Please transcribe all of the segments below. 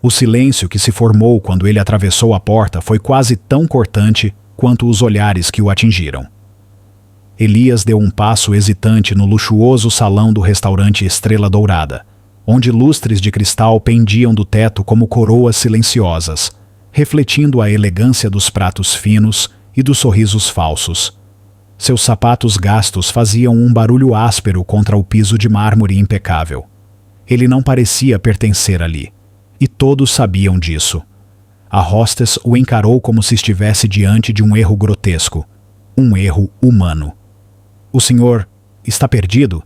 O silêncio que se formou quando ele atravessou a porta foi quase tão cortante quanto os olhares que o atingiram. Elias deu um passo hesitante no luxuoso salão do restaurante Estrela Dourada, onde lustres de cristal pendiam do teto como coroas silenciosas, refletindo a elegância dos pratos finos e dos sorrisos falsos. Seus sapatos gastos faziam um barulho áspero contra o piso de mármore impecável. Ele não parecia pertencer ali, e todos sabiam disso. A hostess o encarou como se estivesse diante de um erro grotesco, um erro humano. "O senhor está perdido?"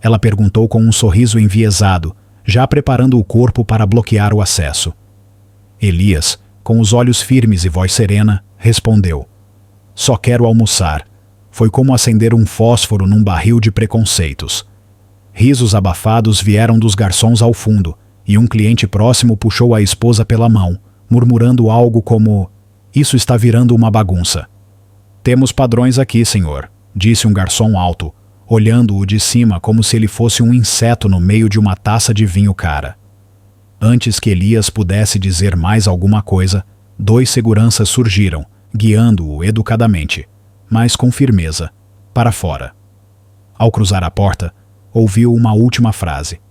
ela perguntou com um sorriso enviesado, já preparando o corpo para bloquear o acesso. Elias, com os olhos firmes e voz serena, respondeu: "Só quero almoçar." Foi como acender um fósforo num barril de preconceitos. Risos abafados vieram dos garçons ao fundo, e um cliente próximo puxou a esposa pela mão, murmurando algo como: "Isso está virando uma bagunça." "Temos padrões aqui, senhor", disse um garçom alto, olhando-o de cima como se ele fosse um inseto no meio de uma taça de vinho cara. Antes que Elias pudesse dizer mais alguma coisa, 2 seguranças surgiram, guiando-o educadamente, mas com firmeza, para fora. Ao cruzar a porta, ouviu uma última frase: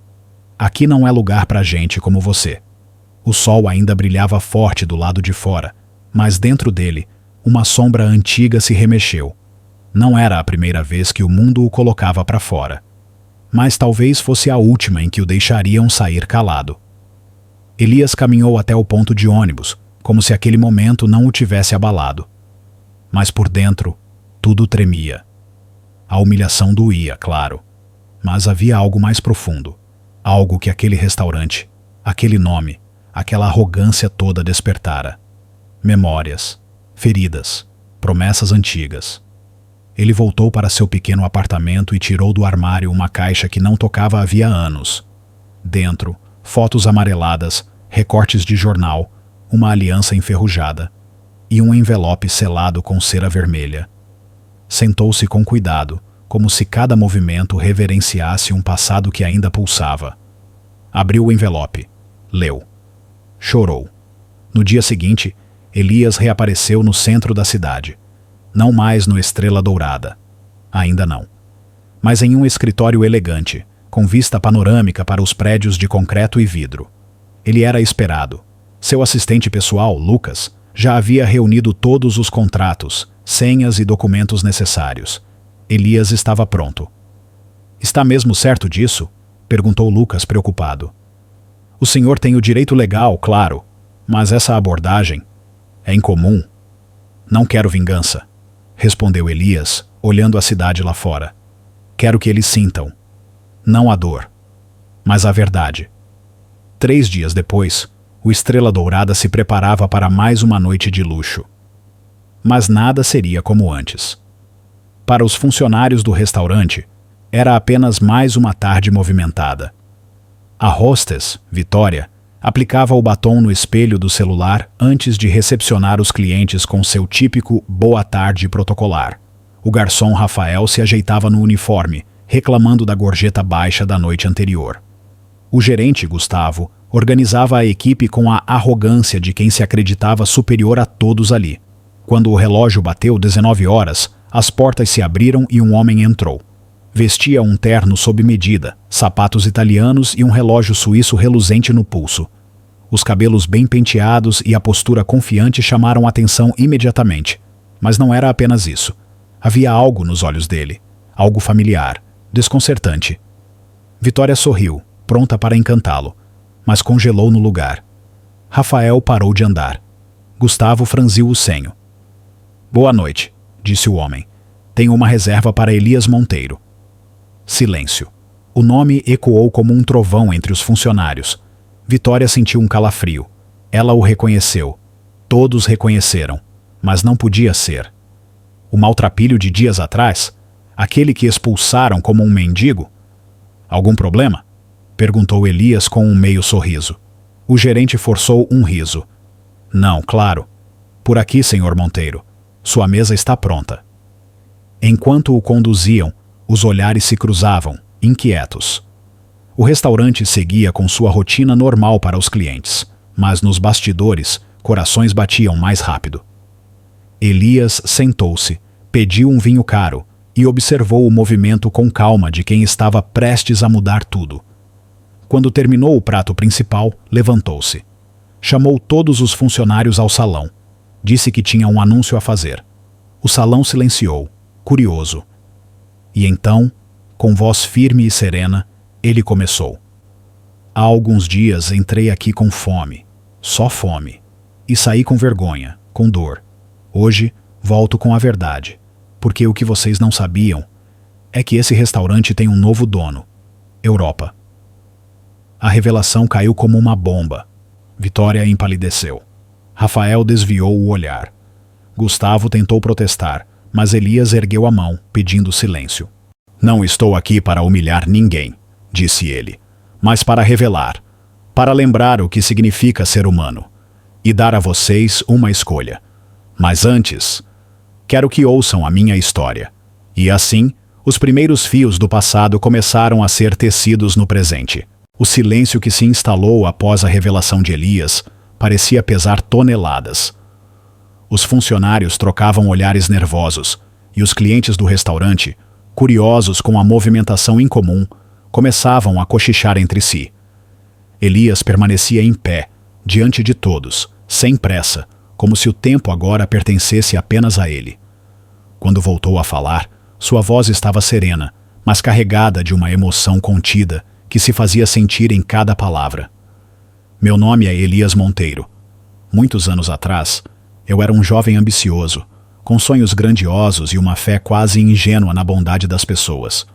"Aqui não é lugar para gente como você." O sol ainda brilhava forte do lado de fora, mas dentro dele, uma sombra antiga se remexeu. Não era a primeira vez que o mundo o colocava para fora. Mas talvez fosse a última em que o deixariam sair calado. Elias caminhou até o ponto de ônibus, como se aquele momento não o tivesse abalado. Mas por dentro, tudo tremia. A humilhação doía, claro. Mas havia algo mais profundo. Algo que aquele restaurante, aquele nome, aquela arrogância toda despertara. Memórias, feridas, promessas antigas. Ele voltou para seu pequeno apartamento e tirou do armário uma caixa que não tocava havia anos. Dentro, fotos amareladas, recortes de jornal, uma aliança enferrujada e um envelope selado com cera vermelha. Sentou-se com cuidado, como se cada movimento reverenciasse um passado que ainda pulsava. Abriu o envelope. Leu. Chorou. No dia seguinte, Elias reapareceu no centro da cidade. Não mais no Estrela Dourada. Ainda não. Mas em um escritório elegante, com vista panorâmica para os prédios de concreto e vidro. Ele era esperado. Seu assistente pessoal, Lucas, já havia reunido todos os contratos, senhas e documentos necessários. Elias estava pronto. "Está mesmo certo disso?" perguntou Lucas preocupado. "O senhor tem o direito legal, claro, mas essa abordagem é incomum." "Não quero vingança", respondeu Elias, olhando a cidade lá fora. "Quero que eles sintam. Não a dor, mas a verdade." 3 dias depois, o Estrela Dourada se preparava para mais uma noite de luxo. Mas nada seria como antes. Para os funcionários do restaurante, era apenas mais uma tarde movimentada. A hostess, Vitória, aplicava o batom no espelho do celular antes de recepcionar os clientes com seu típico boa tarde protocolar. O garçom Rafael se ajeitava no uniforme, reclamando da gorjeta baixa da noite anterior. O gerente, Gustavo, organizava a equipe com a arrogância de quem se acreditava superior a todos ali. Quando o relógio bateu 19 horas, as portas se abriram e um homem entrou. Vestia um terno sob medida, sapatos italianos e um relógio suíço reluzente no pulso. Os cabelos bem penteados e a postura confiante chamaram atenção imediatamente. Mas não era apenas isso. Havia algo nos olhos dele. Algo familiar, desconcertante. Vitória sorriu, pronta para encantá-lo, mas congelou no lugar. Rafael parou de andar. Gustavo franziu o senho. "Boa noite", disse o homem. "Tenho uma reserva para Elias Monteiro." Silêncio. O nome ecoou como um trovão entre os funcionários. Vitória sentiu um calafrio. Ela o reconheceu. Todos reconheceram. Mas não podia ser. O maltrapilho de dias atrás? Aquele que expulsaram como um mendigo? "Algum problema?" perguntou Elias com um meio sorriso. O gerente forçou um riso. "Não, claro. Por aqui, senhor Monteiro. Sua mesa está pronta." Enquanto o conduziam, os olhares se cruzavam, inquietos. O restaurante seguia com sua rotina normal para os clientes, mas nos bastidores, corações batiam mais rápido. Elias sentou-se, pediu um vinho caro e observou o movimento com calma de quem estava prestes a mudar tudo. Quando terminou o prato principal, levantou-se. Chamou todos os funcionários ao salão. Disse que tinha um anúncio a fazer. O salão silenciou, curioso. E então, com voz firme e serena, ele começou. Há alguns dias entrei aqui com fome, só fome, e saí com vergonha, com dor. Hoje, volto com a verdade, porque o que vocês não sabiam é que esse restaurante tem um novo dono, Europa. A revelação caiu como uma bomba. Vitória empalideceu. Rafael desviou o olhar. Gustavo tentou protestar, mas Elias ergueu a mão, pedindo silêncio. Não estou aqui para humilhar ninguém, disse ele, mas para revelar, para lembrar o que significa ser humano, e dar a vocês uma escolha. Mas antes, quero que ouçam a minha história. E assim, os primeiros fios do passado começaram a ser tecidos no presente. O silêncio que se instalou após a revelação de Elias parecia pesar toneladas. Os funcionários trocavam olhares nervosos, e os clientes do restaurante, curiosos com a movimentação incomum, começavam a cochichar entre si. Elias permanecia em pé, diante de todos, sem pressa, como se o tempo agora pertencesse apenas a ele. Quando voltou a falar, sua voz estava serena, mas carregada de uma emoção contida que se fazia sentir em cada palavra. Meu nome é Elias Monteiro. Muitos anos atrás, eu era um jovem ambicioso, com sonhos grandiosos e uma fé quase ingênua na bondade das pessoas.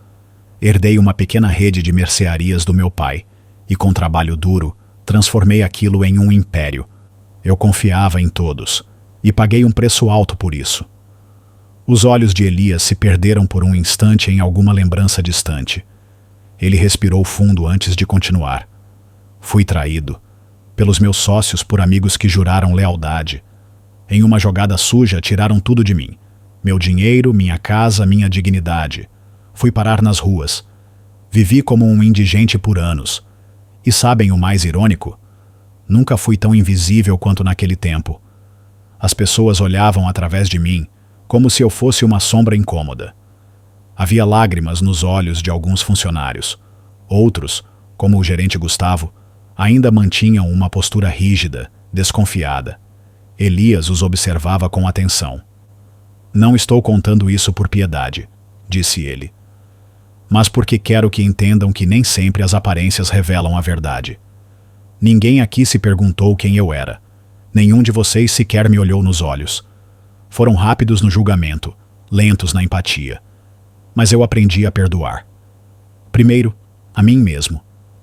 Herdei uma pequena rede de mercearias do meu pai, e com trabalho duro, transformei aquilo em um império. Eu confiava em todos, e paguei um preço alto por isso. Os olhos de Elias se perderam por um instante em alguma lembrança distante. Ele respirou fundo antes de continuar. Fui traído. Pelos meus sócios, por amigos que juraram lealdade. Em uma jogada suja, tiraram tudo de mim. Meu dinheiro, minha casa, minha dignidade. Fui parar nas ruas. Vivi como um indigente por anos. E sabem o mais irônico? Nunca fui tão invisível quanto naquele tempo. As pessoas olhavam através de mim, como se eu fosse uma sombra incômoda. Havia lágrimas nos olhos de alguns funcionários. Outros, como o gerente Gustavo, ainda mantinham uma postura rígida, desconfiada. Elias os observava com atenção. Não estou contando isso por piedade, disse ele, mas porque quero que entendam que nem sempre as aparências revelam a verdade. Ninguém aqui se perguntou quem eu era. Nenhum de vocês sequer me olhou nos olhos. Foram rápidos no julgamento, lentos na empatia. Mas eu aprendi a perdoar. Primeiro, a mim mesmo.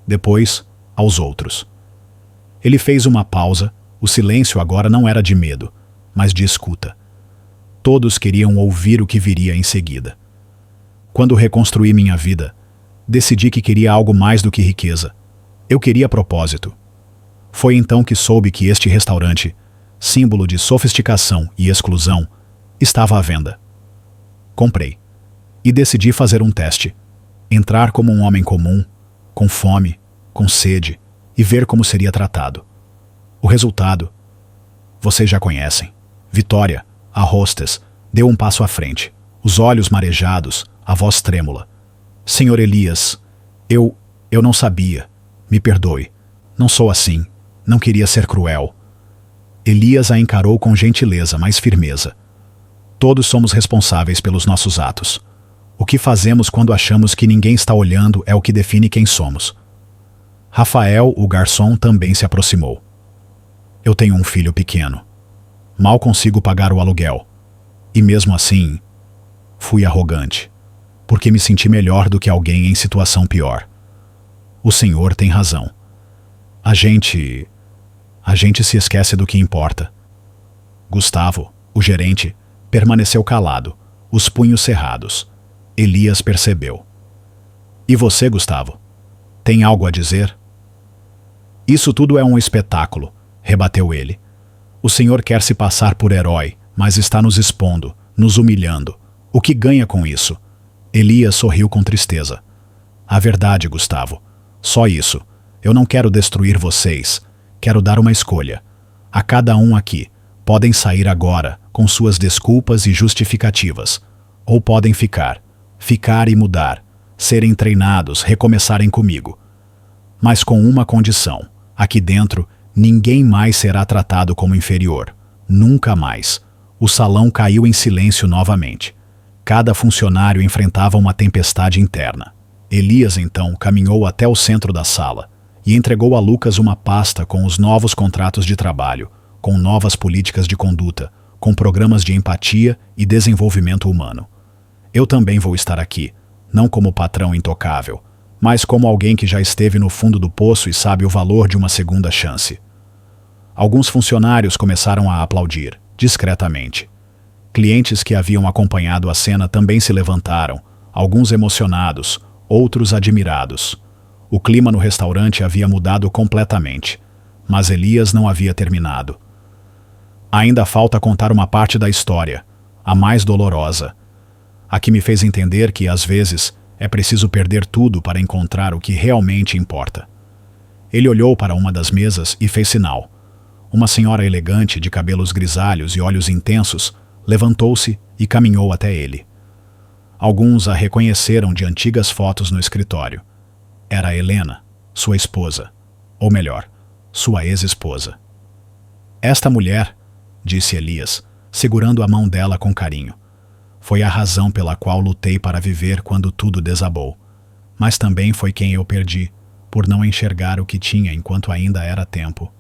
Depois, aos outros. Ele fez uma pausa. O silêncio agora não era de medo, mas de escuta. Todos queriam ouvir o que viria em seguida. Quando reconstruí minha vida, decidi que queria algo mais do que riqueza. Eu queria propósito. Foi então que soube que este restaurante, símbolo de sofisticação e exclusão, estava à venda. Comprei. E decidi fazer um teste. Entrar como um homem comum, com fome, com sede, e ver como seria tratado. O resultado, vocês já conhecem. Vitória, a hostess, deu um passo à frente, os olhos marejados, a voz trêmula. Senhor Elias, eu não sabia. Me perdoe. Não sou assim. Não queria ser cruel. Elias a encarou com gentileza, mas firmeza. Todos somos responsáveis pelos nossos atos. O que fazemos quando achamos que ninguém está olhando é o que define quem somos. Rafael, o garçom, também se aproximou. Eu tenho um filho pequeno. Mal consigo pagar o aluguel. E mesmo assim, fui arrogante, porque me senti melhor do que alguém em situação pior. O senhor tem razão. A gente se esquece do que importa. Gustavo, o gerente, permaneceu calado, os punhos cerrados. Elias percebeu. E você, Gustavo? Tem algo a dizer? Isso tudo é um espetáculo, rebateu ele. O senhor quer se passar por herói, mas está nos expondo, nos humilhando. O que ganha com isso? Elias sorriu com tristeza. A verdade, Gustavo. Só isso. Eu não quero destruir vocês. Quero dar uma escolha. A cada um aqui. Podem sair agora, com suas desculpas e justificativas. Ou podem ficar. Ficar e mudar. Serem treinados, recomeçarem comigo. Mas com uma condição. Aqui dentro, ninguém mais será tratado como inferior. Nunca mais. O salão caiu em silêncio novamente. Cada funcionário enfrentava uma tempestade interna. Elias, então, caminhou até o centro da sala e entregou a Lucas uma pasta com os novos contratos de trabalho, com novas políticas de conduta, com programas de empatia e desenvolvimento humano. Eu também vou estar aqui, não como patrão intocável, mas como alguém que já esteve no fundo do poço e sabe o valor de uma segunda chance. Alguns funcionários começaram a aplaudir, discretamente. Clientes que haviam acompanhado a cena também se levantaram, alguns emocionados, outros admirados. O clima no restaurante havia mudado completamente, mas Elias não havia terminado. Ainda falta contar uma parte da história, a mais dolorosa, a que me fez entender que, às vezes, é preciso perder tudo para encontrar o que realmente importa. Ele olhou para uma das mesas e fez sinal. Uma senhora elegante, de cabelos grisalhos e olhos intensos, levantou-se e caminhou até ele. Alguns a reconheceram de antigas fotos no escritório. Era Helena, sua esposa. Ou melhor, sua ex-esposa. Esta mulher, disse Elias, segurando a mão dela com carinho, foi a razão pela qual lutei para viver quando tudo desabou. Mas também foi quem eu perdi, por não enxergar o que tinha enquanto ainda era tempo.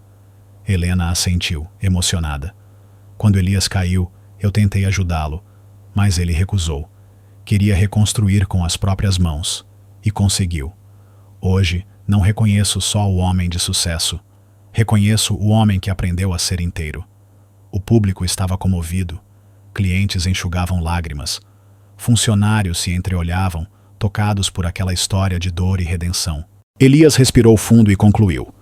Helena assentiu, emocionada. Quando Elias caiu, eu tentei ajudá-lo, mas ele recusou. Queria reconstruir com as próprias mãos. E conseguiu. Hoje, não reconheço só o homem de sucesso. Reconheço o homem que aprendeu a ser inteiro. O público estava comovido. Clientes enxugavam lágrimas. Funcionários se entreolhavam, tocados por aquela história de dor e redenção. Elias respirou fundo e concluiu.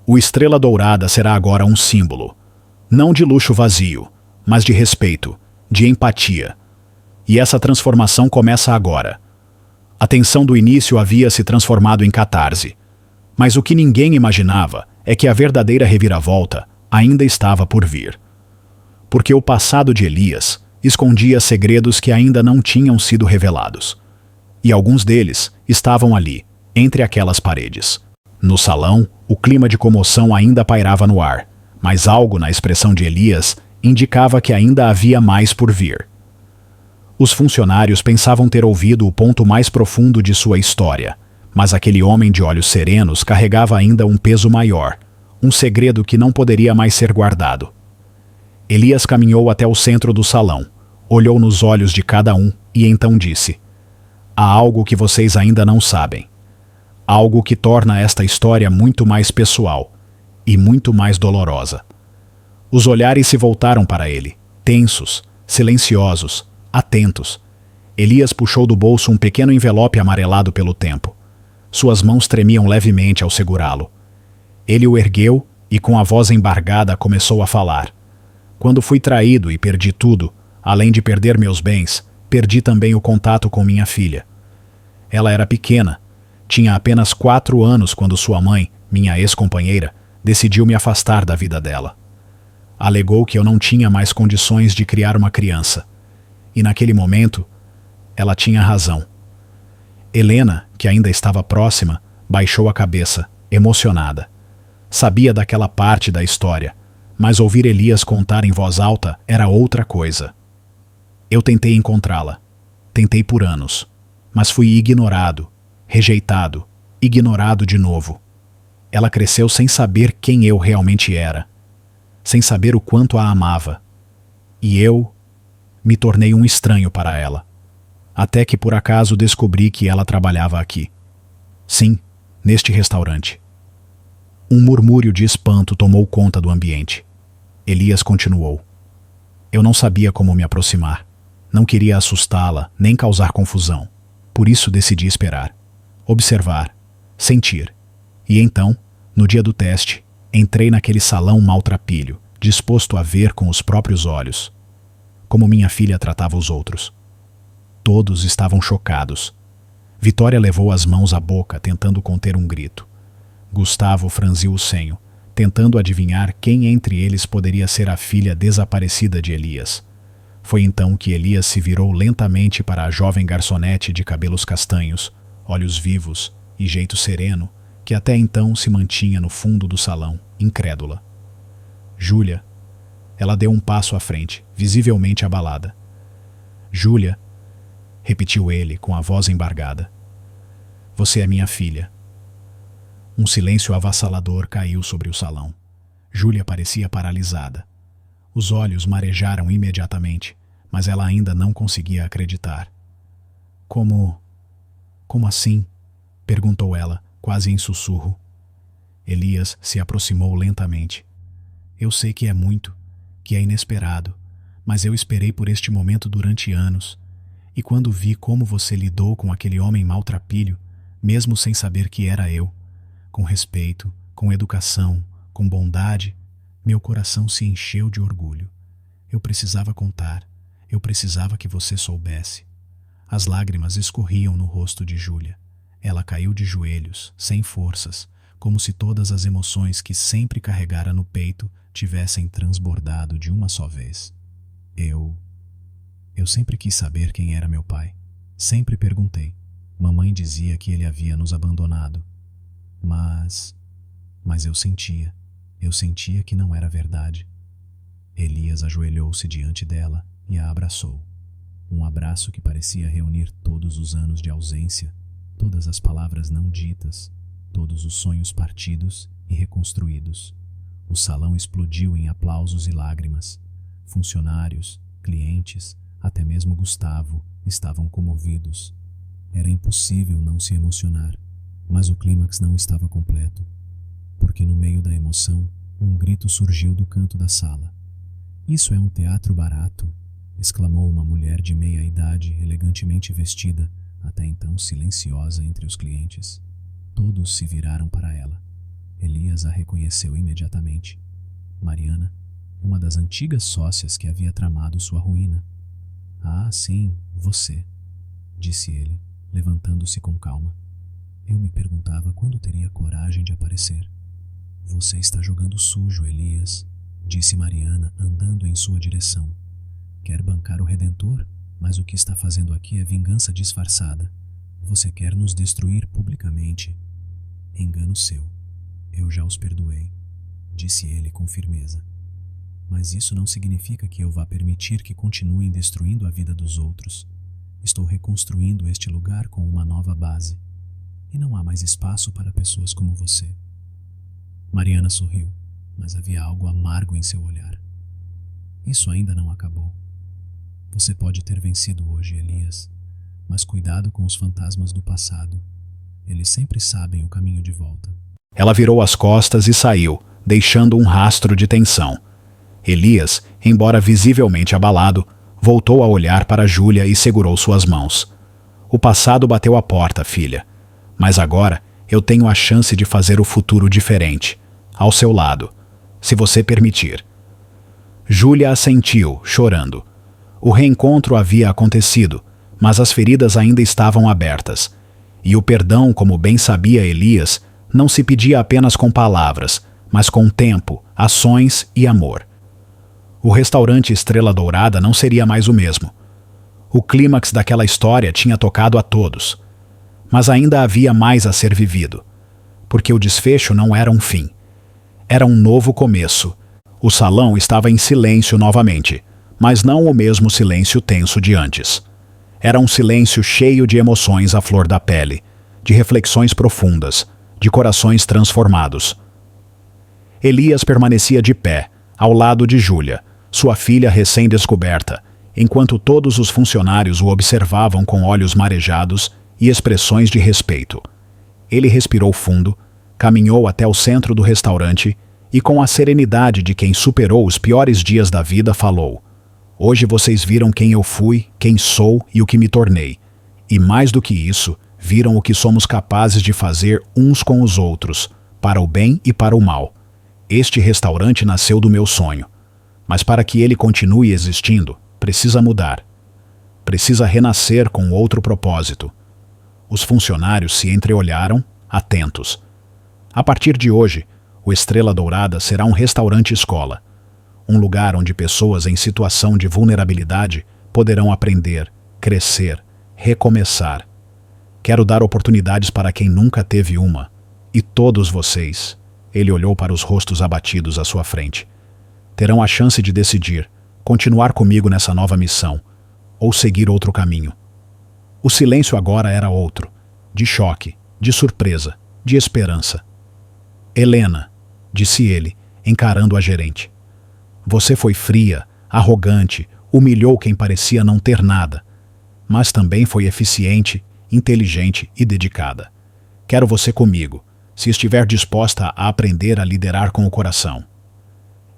O Estrela Dourada será agora um símbolo. Não de luxo vazio, mas de respeito, de empatia. E essa transformação começa agora. A tensão do início havia se transformado em catarse. Mas o que ninguém imaginava é que a verdadeira reviravolta ainda estava por vir. Porque o passado de Elias escondia segredos que ainda não tinham sido revelados. E alguns deles estavam ali, entre aquelas paredes. No salão, o clima de comoção ainda pairava no ar, mas algo na expressão de Elias indicava que ainda havia mais por vir. Os funcionários pensavam ter ouvido o ponto mais profundo de sua história, mas aquele homem de olhos serenos carregava ainda um peso maior, um segredo que não poderia mais ser guardado. Elias caminhou até o centro do salão, olhou nos olhos de cada um e então disse: há algo que vocês ainda não sabem. Algo que torna esta história muito mais pessoal e muito mais dolorosa. Os olhares se voltaram para ele, tensos, silenciosos, atentos. Elias puxou do bolso um pequeno envelope amarelado pelo tempo. Suas mãos tremiam levemente ao segurá-lo. Ele o ergueu e, com a voz embargada, começou a falar. Quando fui traído e perdi tudo, além de perder meus bens, perdi também o contato com minha filha. Ela era pequena. Tinha apenas 4 anos quando sua mãe, minha ex-companheira, decidiu me afastar da vida dela. Alegou que eu não tinha mais condições de criar uma criança. E naquele momento, ela tinha razão. Helena, que ainda estava próxima, baixou a cabeça, emocionada. Sabia daquela parte da história, mas ouvir Elias contar em voz alta era outra coisa. Eu tentei encontrá-la. Tentei por anos, mas fui ignorado, rejeitado, ignorado de novo. Ela cresceu sem saber quem eu realmente era, sem saber o quanto a amava. E eu me tornei um estranho para ela. Até que por acaso descobri que ela trabalhava aqui. Sim, neste restaurante. Um murmúrio de espanto tomou conta do ambiente. Elias continuou. Eu não sabia como me aproximar. Não queria assustá-la, nem causar confusão. Por isso decidi esperar. Observar. Sentir. E então, no dia do teste, entrei naquele salão maltrapilho, disposto a ver com os próprios olhos como minha filha tratava os outros. Todos estavam chocados. Vitória levou as mãos à boca, tentando conter um grito. Gustavo franziu o senho, tentando adivinhar quem entre eles poderia ser a filha desaparecida de Elias. Foi então que Elias se virou lentamente para a jovem garçonete de cabelos castanhos, olhos vivos e jeito sereno, que até então se mantinha no fundo do salão, incrédula. Júlia. Ela deu um passo à frente, visivelmente abalada. Júlia, repetiu ele com a voz embargada. Você é minha filha. Um silêncio avassalador caiu sobre o salão. Júlia parecia paralisada. Os olhos marejaram imediatamente, mas ela ainda não conseguia acreditar. Como assim? Perguntou ela, quase em sussurro. Elias se aproximou lentamente. Eu sei que é muito, que é inesperado, mas eu esperei por este momento durante anos. E quando vi como você lidou com aquele homem maltrapilho, mesmo sem saber que era eu, com respeito, com educação, com bondade, meu coração se encheu de orgulho. Eu precisava contar, eu precisava que você soubesse. As lágrimas escorriam no rosto de Júlia. Ela caiu de joelhos, sem forças, como se todas as emoções que sempre carregara no peito tivessem transbordado de uma só vez. Eu sempre quis saber quem era meu pai. Sempre perguntei. Mamãe dizia que ele havia nos abandonado. Mas eu sentia que não era verdade. Elias ajoelhou-se diante dela e a abraçou. Um abraço que parecia reunir todos os anos de ausência, todas as palavras não ditas, todos os sonhos partidos e reconstruídos. O salão explodiu em aplausos e lágrimas. Funcionários, clientes, até mesmo Gustavo, estavam comovidos. Era impossível não se emocionar, mas o clímax não estava completo, porque no meio da emoção, um grito surgiu do canto da sala. Isso é um teatro barato, exclamou uma mulher de meia idade, elegantemente vestida, até então silenciosa entre os clientes. Todos se viraram para ela. Elias a reconheceu imediatamente. Mariana, uma das antigas sócias que havia tramado sua ruína. Ah, sim, você, disse ele, levantando-se com calma. Eu me perguntava quando teria coragem de aparecer. Você está jogando sujo, Elias, disse Mariana, andando em sua direção. Quer bancar o Redentor, mas o que está fazendo aqui é vingança disfarçada. Você quer nos destruir publicamente. Engano seu. Eu já os perdoei, disse ele com firmeza. Mas isso não significa que eu vá permitir que continuem destruindo a vida dos outros. Estou reconstruindo este lugar com uma nova base. E não há mais espaço para pessoas como você. Mariana sorriu, mas havia algo amargo em seu olhar. Isso ainda não acabou. Você pode ter vencido hoje, Elias, mas cuidado com os fantasmas do passado. Eles sempre sabem o caminho de volta. Ela virou as costas e saiu, deixando um rastro de tensão. Elias, embora visivelmente abalado, voltou a olhar para Júlia e segurou suas mãos. O passado bateu à porta, filha. Mas agora eu tenho a chance de fazer o futuro diferente, ao seu lado, se você permitir. Júlia assentiu, chorando. O reencontro havia acontecido, mas as feridas ainda estavam abertas. E o perdão, como bem sabia Elias, não se pedia apenas com palavras, mas com tempo, ações e amor. O restaurante Estrela Dourada não seria mais o mesmo. O clímax daquela história tinha tocado a todos. Mas ainda havia mais a ser vivido, porque o desfecho não era um fim. Era um novo começo. O salão estava em silêncio novamente, mas não o mesmo silêncio tenso de antes. Era um silêncio cheio de emoções à flor da pele, de reflexões profundas, de corações transformados. Elias permanecia de pé, ao lado de Júlia, sua filha recém-descoberta, enquanto todos os funcionários o observavam com olhos marejados e expressões de respeito. Ele respirou fundo, caminhou até o centro do restaurante e, com a serenidade de quem superou os piores dias da vida, falou: Hoje vocês viram quem eu fui, quem sou e o que me tornei. E mais do que isso, viram o que somos capazes de fazer uns com os outros, para o bem e para o mal. Este restaurante nasceu do meu sonho. Mas para que ele continue existindo, precisa mudar. Precisa renascer com outro propósito. Os funcionários se entreolharam, atentos. A partir de hoje, O Estrela Dourada será um restaurante-escola, um lugar onde pessoas em situação de vulnerabilidade poderão aprender, crescer, recomeçar. Quero dar oportunidades para quem nunca teve uma. E todos vocês, ele olhou para os rostos abatidos à sua frente, terão a chance de decidir, continuar comigo nessa nova missão, ou seguir outro caminho. O silêncio agora era outro, de choque, de surpresa, de esperança. Helena, disse ele, encarando a gerente. Você foi fria, arrogante, humilhou quem parecia não ter nada, mas também foi eficiente, inteligente e dedicada. Quero você comigo, se estiver disposta a aprender a liderar com o coração.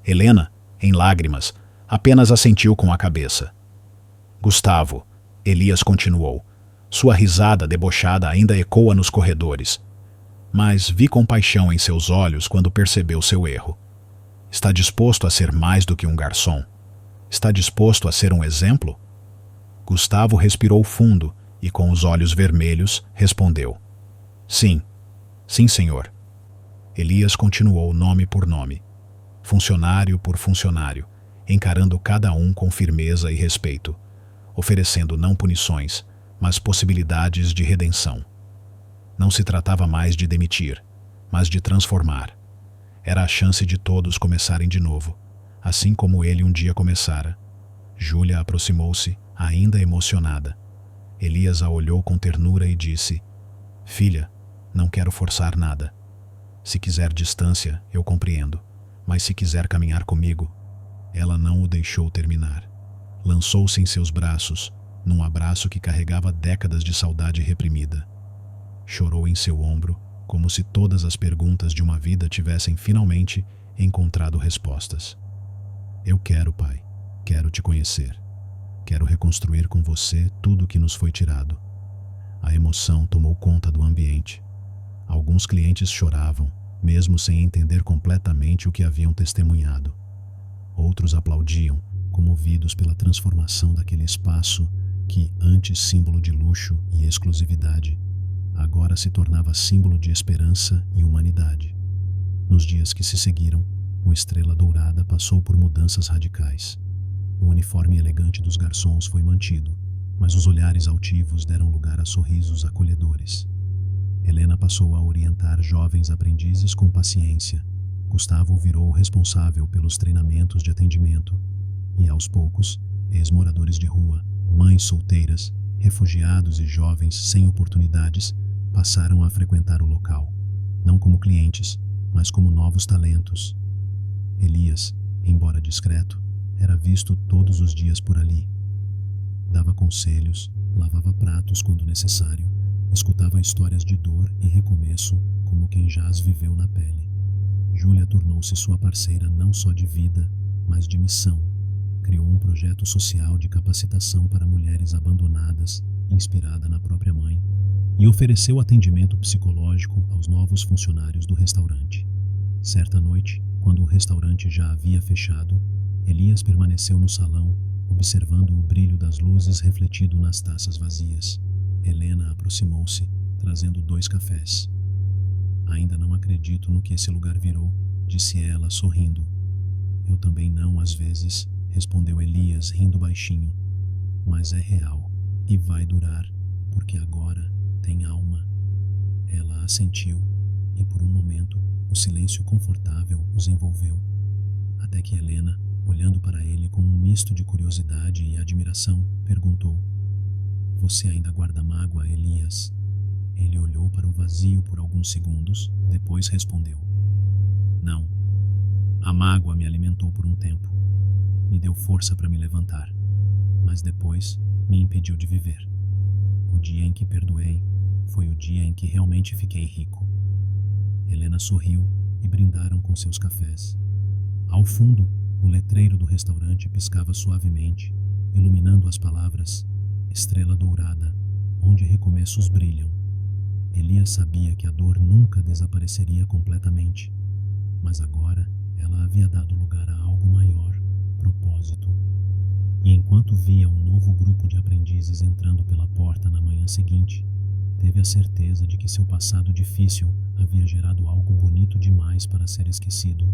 Helena, em lágrimas, apenas assentiu com a cabeça. Gustavo, Elias continuou. Sua risada debochada ainda ecoa nos corredores. Mas vi compaixão em seus olhos quando percebeu seu erro. Está disposto a ser mais do que um garçom? Está disposto a ser um exemplo? Gustavo respirou fundo e, com os olhos vermelhos, respondeu. Sim, sim, senhor. Elias continuou nome por nome, funcionário por funcionário, encarando cada um com firmeza e respeito, oferecendo não punições, mas possibilidades de redenção. Não se tratava mais de demitir, mas de transformar. Era a chance de todos começarem de novo, assim como ele um dia começara. Júlia aproximou-se, ainda emocionada. Elias a olhou com ternura e disse: Filha, não quero forçar nada. Se quiser distância, eu compreendo, mas se quiser caminhar comigo... Ela não o deixou terminar. Lançou-se em seus braços, num abraço que carregava décadas de saudade reprimida. Chorou em seu ombro, como se todas as perguntas de uma vida tivessem finalmente encontrado respostas. Eu quero, pai, quero te conhecer. Quero reconstruir com você tudo o que nos foi tirado. A emoção tomou conta do ambiente. Alguns clientes choravam, mesmo sem entender completamente o que haviam testemunhado. Outros aplaudiam, comovidos pela transformação daquele espaço que, antes símbolo de luxo e exclusividade, agora se tornava símbolo de esperança e humanidade. Nos dias que se seguiram, o Estrela Dourada passou por mudanças radicais. O uniforme elegante dos garçons foi mantido, mas os olhares altivos deram lugar a sorrisos acolhedores. Helena passou a orientar jovens aprendizes com paciência. Gustavo virou responsável pelos treinamentos de atendimento. E, aos poucos, ex-moradores de rua, mães solteiras, refugiados e jovens sem oportunidades passaram a frequentar o local, não como clientes, mas como novos talentos. Elias, embora discreto, era visto todos os dias por ali. Dava conselhos, lavava pratos quando necessário, escutava histórias de dor e recomeço como quem já as viveu na pele. Júlia tornou-se sua parceira não só de vida, mas de missão. Criou um projeto social de capacitação para mulheres abandonadas, inspirada na própria mãe, e ofereceu atendimento psicológico aos novos funcionários do restaurante. Certa noite, quando o restaurante já havia fechado, Elias permaneceu no salão, observando o brilho das luzes refletido nas taças vazias. Helena aproximou-se, trazendo 2 cafés. Ainda não acredito no que esse lugar virou, disse ela, sorrindo. Eu também não, às vezes, respondeu Elias, rindo baixinho. Mas é real, e vai durar, porque agora tem alma. Ela assentiu, e por um momento, o silêncio confortável os envolveu. Até que Helena, olhando para ele com um misto de curiosidade e admiração, perguntou: Você ainda guarda mágoa, Elias? Ele olhou para o vazio por alguns segundos, depois respondeu: Não. A mágoa me alimentou por um tempo. Me deu força para me levantar. Mas depois me impediu de viver. O dia em que perdoei foi o dia em que realmente fiquei rico. Helena sorriu e brindaram com seus cafés. Ao fundo, o letreiro do restaurante piscava suavemente, iluminando as palavras Estrela Dourada, onde recomeços brilham. Elias sabia que a dor nunca desapareceria completamente, mas agora ela havia dado lugar a algo maior, propósito. E enquanto via um novo grupo de aprendizes entrando pela porta na manhã seguinte, teve a certeza de que seu passado difícil havia gerado algo bonito demais para ser esquecido.